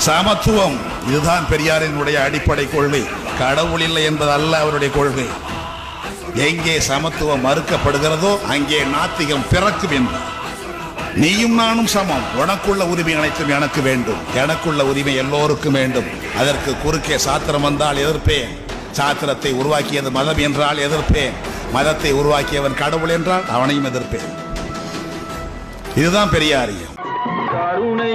சமத்துவம், இதுதான் பெரியாரினுடைய அடிப்படை கொள்கை. கடவுள் இல்லை என்பது அல்ல அவருடைய கொள்கை. எங்கே சமத்துவம் மறுக்கப்படுகிறதோ அங்கே நாத்திகம் பிறக்கும் என்பது. நீயும் நானும் சமம், உனக்குள்ள உரிமை அனைத்தும் எனக்கு வேண்டும், எனக்குள்ள உரிமை எல்லோருக்கும் வேண்டும். அதற்கு குறுக்கே சாத்திரம் வந்தால் எதிர்ப்பேன். சாத்திரத்தை உருவாக்கியது மதம் என்றால் எதிர்ப்பேன். மதத்தை உருவாக்கியவன் கடவுள் என்றால் அவனையும் எதிர்ப்பேன். இதுதான் பெரியாரியம். கருணை